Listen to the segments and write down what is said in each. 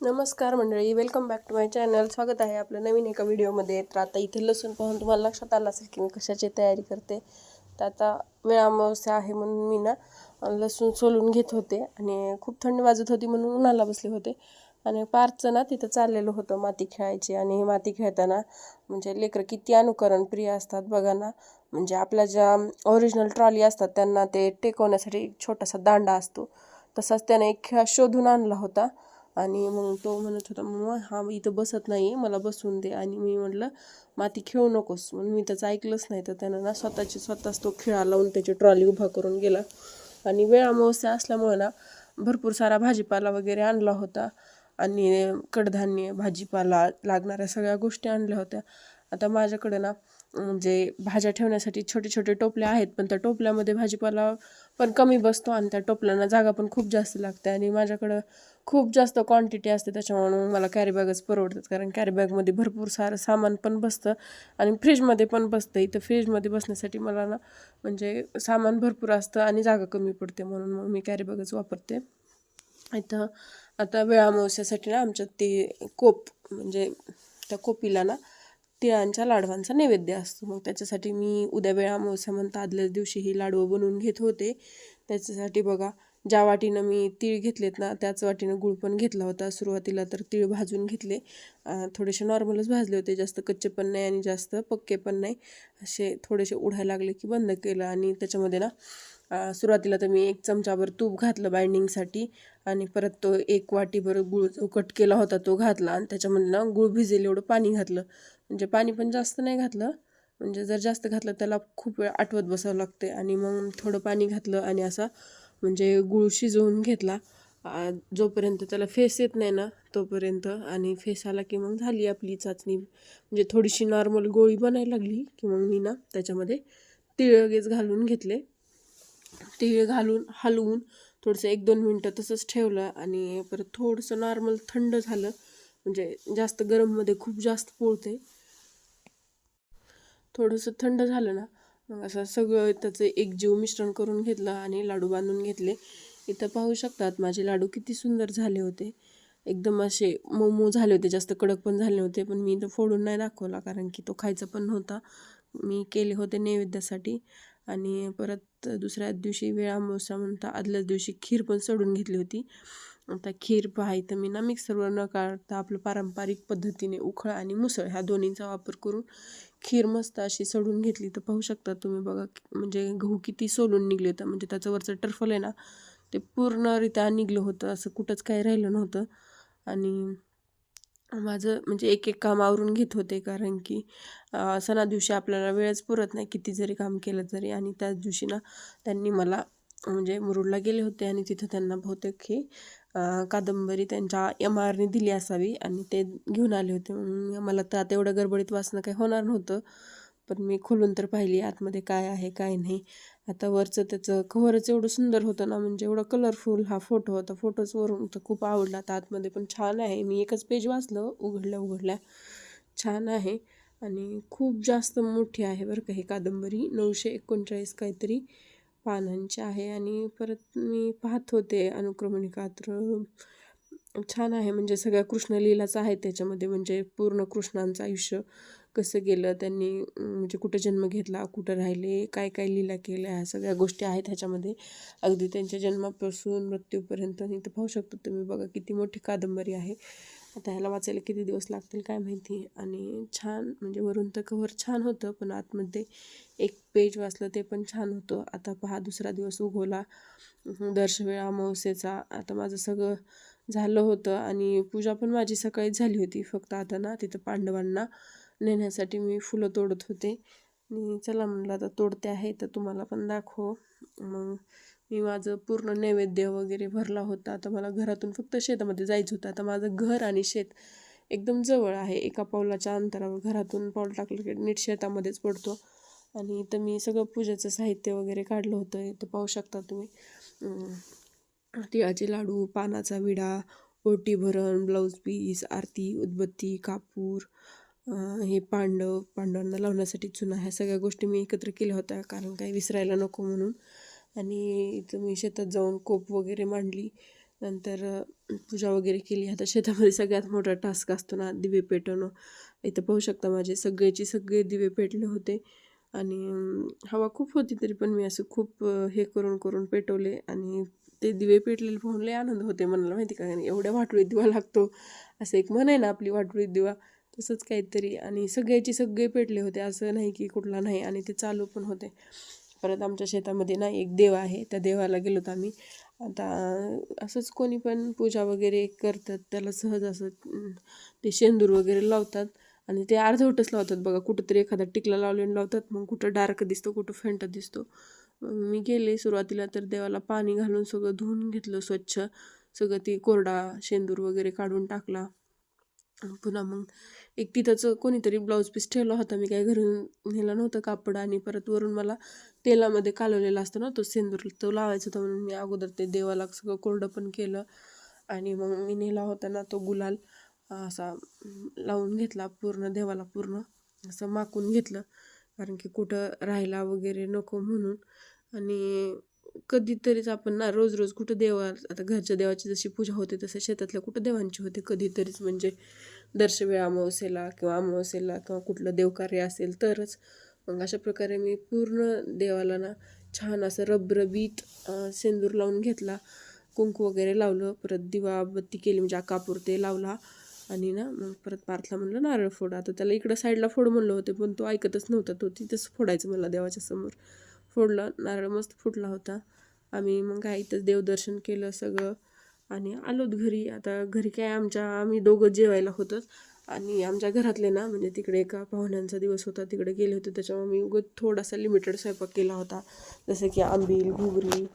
नमस्कार मंडळी, welcome back to my channel. स्वागत आहे आपलं नवीन एका व्हिडिओमध्ये. तर आता इथे लसूण पाहून तुम्हाला लक्षात आलं असेल की मी कशाची तयारी करते. तर आता वेळ अमावस्या आहे म्हणून मी ना लसूण सोलून घेत होते आणि खूप थंडी वाजत होती म्हणून उन्हाला बसले होते. आणि पार्कचं ना तिथं चाललेलं होतं माती खेळायची. आणि माती खेळताना म्हणजे लेकरं किती अनुकरण प्रिय असतात बघा ना. म्हणजे आपल्या ज्या ओरिजिनल ट्रॉली असतात त्यांना ते टेकवण्यासाठी एक छोटासा दांडा असतो, तसाच त्याने एक खेळ शोधून आणला होता. आणि मग तो म्हणत होता, मग हा इथं बसत नाही, मला बसवून दे. आणि मी म्हटलं माती खेळू नकोस, म्हणून मी त्याचं ऐकलंच नाही. तर त्यानं ना स्वतःच तो खिळा लावून त्याची ट्रॉली उभा करून गेला. आणि वेळ अमावस्या असल्यामुळं ना भरपूर सारा भाजीपाला वगैरे आणला होता आणि कडधान्य भाजीपाला लागणाऱ्या सगळ्या गोष्टी आणल्या होत्या. आता माझ्याकडे ना म्हणजे भाज्या ठेवण्यासाठी छोटे छोटे टोपल्या आहेत, पण त्या टोपल्यामध्ये भाजीपाला पण कमी बसतो आणि त्या टोपल्यांना जागा पण खूप जास्त लागते. आणि माझ्याकडं खूप जास्त क्वांटिटी असते, त्याच्यामुळे मला कॅरीबॅगच परवडतात. कारण कॅरीबॅगमध्ये भरपूर सारं सामान पण बसतं आणि फ्रीजमध्ये पण बसतं. इथं फ्रीजमध्ये बसण्यासाठी मला ना म्हणजे सामान भरपूर असतं आणि जागा कमी पडते, म्हणून मग मी कॅरीबॅगच वापरते. इथं आता वेळ अमावस्यासाठी ना आमच्यात ते कोप म्हणजे त्या कोपीला ना तिळांच्या लाडवांचा नैवेद्य असतो. मग त्याच्यासाठी मी उद्या वेळ अमावस्या म्हणता आदल्याच दिवशी ही लाडू बनवून घेत होते. त्याच्यासाठी बघा, ज्या वाटीनं मी तीळ घेतलेत ना त्याच वाटीनं गुळ पण घेतला होता. सुरुवातीला तर तीळ भाजून घेतले, थोडेसे नॉर्मलच भाजले होते, जास्त कच्चे पण नाही आणि जास्त पक्के पण नाही, असे थोडेसे उडायला लागले की बंद केलं. आणि त्याच्यामध्ये ना सुरुवातीला तर मी 1 चमचाभर तूप घातलं बाइंडिंगसाठी. आणि परत तो 1 वाटीभर गुळ जो कट केला होता तो घातला आणि त्याच्यामध्ये ना गुळ भिजेल एवढं पाणी घातलं. म्हणजे पाणी पण जास्त नाही घातलं, म्हणजे जर जास्त घातलं त्याला खूप वेळ आटवत बसावं लागते. आणि मग थोडं पाणी घातलं आणि असा म्हणजे गूळ शिजवून घेतला जोपर्यंत त्याला फेस येत नाही ना तोपर्यंत. आणि फेस आला की मग झाली आपली चाचणी. म्हणजे थोडीशी नॉर्मल गोळी बनायला लागली की मग मी ना त्याच्यामध्ये तीळ लगेच घालून घेतले. तीळ घालून हलवून थोडंसं 1-2 मिनटं तसंच ठेवलं आणि परत थोडंसं नॉर्मल थंड झालं. म्हणजे जास्त गरममध्ये खूप जास्त पोळते. थोडंसं थंड झालं ना मग असं सगळं त्याचं एकजीव मिश्रण करून घेतलं आणि लाडू बांधून घेतले. इथं पाहू शकतात माझे लाडू किती सुंदर झाले होते. एकदम असे मऊ मऊ झाले होते, जास्त कडक पण झाले नव्हते. पण मी इथं फोडून नाही दाखवला कारण की तो खायचा पण नव्हता. मी केले होते नैवेद्यासाठी. आणि परत दुसऱ्या दिवशी वेळ अमावस्या म्हणता आदल्याच दिवशी खीर पण सोडून घेतली होती. आता खीर पहा, इथं मी ना मिक्सरवर न काढता आपलं पारंपरिक पद्धतीने उखळ आणि मुसळ ह्या दोन्हींचा वापर करून खीर मस्त अशी सोडून घेतली. तर पाहू शकता तुम्ही बघा, म्हणजे गहू किती सोलून निघले होतं. म्हणजे त्याचं वरचं टर्फल आहे ना ते पूर्णरित्या निघलं होतं, असं कुठंच काही राहिलं नव्हतं. आणि माझं म्हणजे एक एक काम आवरून घेत होते कारण की सणा दिवशी आपल्याला वेळच पुरत नाही किती जरी काम केलं तरी. आणि त्याच दिवशी ना त्यांनी मला म्हणजे मुरुडला गेले होते आणि तिथं त्यांना बहुतेक ही कादंबरी त्यांच्या MRने दिली असावी आणि ते घेऊन आले होते. मला तर आता एवढं गडबडीत वाचणं काही होणार नव्हतं, पण मी खोलून तर पाहिली आतमध्ये काय आहे काय नाही. आता वरचं त्याचं कव्हरच एवढं सुंदर होतं ना, म्हणजे एवढं कलरफुल हा फोटो होता. फोटोच वरून तर खूप आवडला. आता आतमध्ये पण छान आहे. मी एकच पेज वाचलं उघडल्या छान आहे. आणि खूप जास्त मोठी आहे बरं का ही कादंबरी, 939 काहीतरी पानांची आहे. आणि परत मी पाहत होते अनुक्रमणिका, तर छान आहे. म्हणजे सगळ्या कृष्णलीलाच आहे त्याच्यामध्ये. म्हणजे पूर्ण कृष्णांचं आयुष्य कसं गेलं, त्यांनी म्हणजे कुठं जन्म घेतला, कुठं राहिले, काय काय लीला केल्या, ह्या सगळ्या गोष्टी आहेत ह्याच्यामध्ये. अगदी त्यांच्या जन्मापासून मृत्यूपर्यंत. आणि इथं पाहू शकता तुम्ही बघा किती मोठी कादंबरी आहे. आता ह्याला वाचायला किती दिवस लागतील काय माहिती. आणि छान म्हणजे वरून तर कव्हर छान होतं, पण आतमध्ये एक पेज वाचलं ते पण छान होतं. आता पहा दुसरा दिवस उगवला दर्शवेळा अमावस्येचा. आता माझं सगळं झालं होतं आणि पूजा पण माझी सकाळीच झाली होती. फक्त आता ना तिथं पांडवांना नेण्यासाठी मी फुलं तोडत होते. आणि चला म्हणलं आता तोडते आहे तर तुम्हाला पण दाखव. मग मी माझं पूर्ण नैवेद्य वगैरे भरला होता. आता मला घरातून फक्त शेतामध्ये जायचं होतं. आता माझं घर आणि शेत एकदम जवळ आहे, एका पावलाच्या अंतरावर. घरातून पाऊल टाकलं की नीट शेतामध्येच पडतो. आणि इथं मी सगळं पूजेचं साहित्य वगैरे काढलं होतं. इथं पाहू शकता तुम्ही तिळाचे लाडू, पानाचा विडा, ओटी भरण, ब्लाऊज पीस, आरती, उदबत्ती, कापूर, हे पांडवांना लावण्यासाठी चुना, ह्या सगळ्या गोष्टी मी एकत्र केल्या होत्या कारण काही विसरायला नको म्हणून. आणि इथं मी शेतात जाऊन कोप वगैरे मांडली. नंतर पूजा वगैरे केली. आता शेतामध्ये सगळ्यात मोठा टास्क असतो ना दिवे पेटवणं. इथं पाहू शकता माझे सगळे दिवे पेटले होते आणि हवा खूप होती तरी पण मी असं खूप हे करून करून पेटवले आणि ते दिवे पेटलेले पाहून लय आनंद होते मनाला माहिती का. एवढ्या वाटोळीत दिवा लागतो असं एक म्हण आहे ना आपली, वाटोळीत दिवा, तसंच काहीतरी. आणि सगळे पेटले होते, असं नाही की कुठला नाही, आणि ते चालू पण होते. परत आमच्या शेतामध्ये ना एक देव आहे, त्या देवाला गेलो होतो आम्ही. आता असंच कोणी पण पूजा वगैरे करतात त्याला सहज असं ते शेंदूर वगैरे लावतात आणि ते अर्धवटच लावतात बघा. कुठंतरी एखादा टिकला लावलेला लावतात, मग कुठं डार्क दिसतो, कुठं फेंट दिसतो. मग मी गेले सुरुवातीला तर देवाला पाणी घालून सगळं धुवून घेतलं स्वच्छ. सगळं ती कोरडा शेंदूर वगैरे काढून टाकला. पुन्हा मग एक तिथंच कोणीतरी ब्लाऊज पीस ठेवला होता, मी काय घरून नेलं नव्हतं कापड. आणि परत वरून मला तेलामध्ये कालवलेला असतो ना तो शेंदूर, तो लावायचा होता, म्हणून मी अगोदर ते देवाला सगळं कोरडं पण केलं. आणि मग मी नेला होता ना तो गुलाल असा लावून घेतला पूर्ण देवाला, पूर्ण असं माकून घेतलं, कारण की कुठं राहायला वगैरे नको म्हणून. आणि कधीतरीच आपण ना रोज रोज कुठं देवा, आता घरच्या देवाची जशी पूजा होते तसं शेतातल्या कुठं देवांची होते, कधीतरीच म्हणजे दर्शवेळा अमावस्येला किंवा अमावस्येला किंवा कुठलं देवकार्य असेल तरच. मग अशा प्रकारे मी पूर्ण देवाला ना छान असं रबरबीत शेंदूर लावून घेतला, कुंकू वगैरे लावलं, परत दिवा बत्ती केली म्हणजे कापूर ते लावला. आणि ना मग परत पार्थला म्हणलं नारळ फोड. आता त्याला इकडं साईडला फोड म्हणलं होते पण तो ऐकतच नव्हता, तो तिथंच फोडायचं मला देवाच्या समोर. फोडलं, नारळ मस्त फुटला होता. आम्ही मग काय इथंच देवदर्शन केलं सगळं आणि आलोत घरी. आता घरी काय आम्ही दोघं जेवायला होतोच. आणि आमच्या घरातले ना म्हणजे तिकडे एका पाहुण्यांचा दिवस होता, तिकडे गेले होते, त्याच्यामुळे मी उगाच थोडासा लिमिटेड स्वयंपाक केला होता. जसं की आंबील, घुगरी,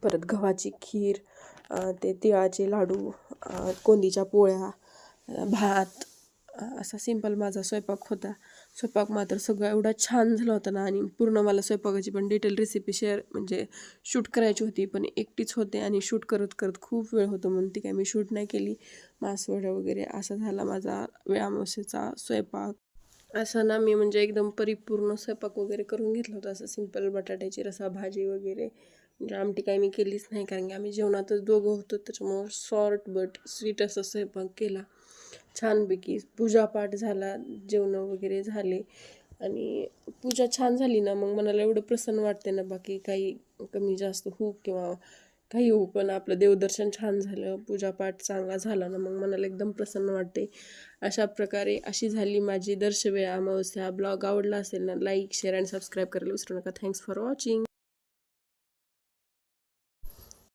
परत गव्हाची खीर, ते तिळाचे लाडू, कोंदीच्या पोळ्या, भात, असा सिंपल माझा स्वयंपाक होता. स्वयंपाक मात्र सगळं एवढा छान झाला होता ना. आणि पूर्ण मला स्वयंपाकाची पण डिटेल रेसिपी शेअर म्हणजे शूट करायची होती, पण एकटीच होते आणि शूट करत करत खूप वेळ होतो म्हणून ती काय मी शूट नाही केली. मासवड्या वगैरे असा झाला माझा अमावस्येचा स्वयंपाक. असा ना मी म्हणजे एकदम परिपूर्ण स्वयंपाक वगैरे करून घेतला होता, असं सिंपल बटाट्याची रसा भाजी वगैरे. म्हणजे आमटी काही मी केलीच नाही, कारण की आम्ही जेवणातच दोघं होतो, त्याच्यामुळं शॉर्ट बट स्वीट असा स्वयंपाक केला छानपैकी. पूजापाठ झाला, जेवणं वगैरे झाले आणि पूजा छान झाली ना मग मनाला एवढं प्रसन्न वाटते ना. बाकी काही कमी जास्त होऊ किंवा काही होऊ, पण आपलं देवदर्शन छान झालं, पूजापाठ चांगला झाला ना मग मनाला एकदम प्रसन्न वाटते. अशा प्रकारे अशी झाली माझी दर्शवेळा अमावस्या. ब्लॉग आवडला असेल ना लाईक, शेअर आणि सबस्क्राईब करायला विसरू नका. Thanks for watching.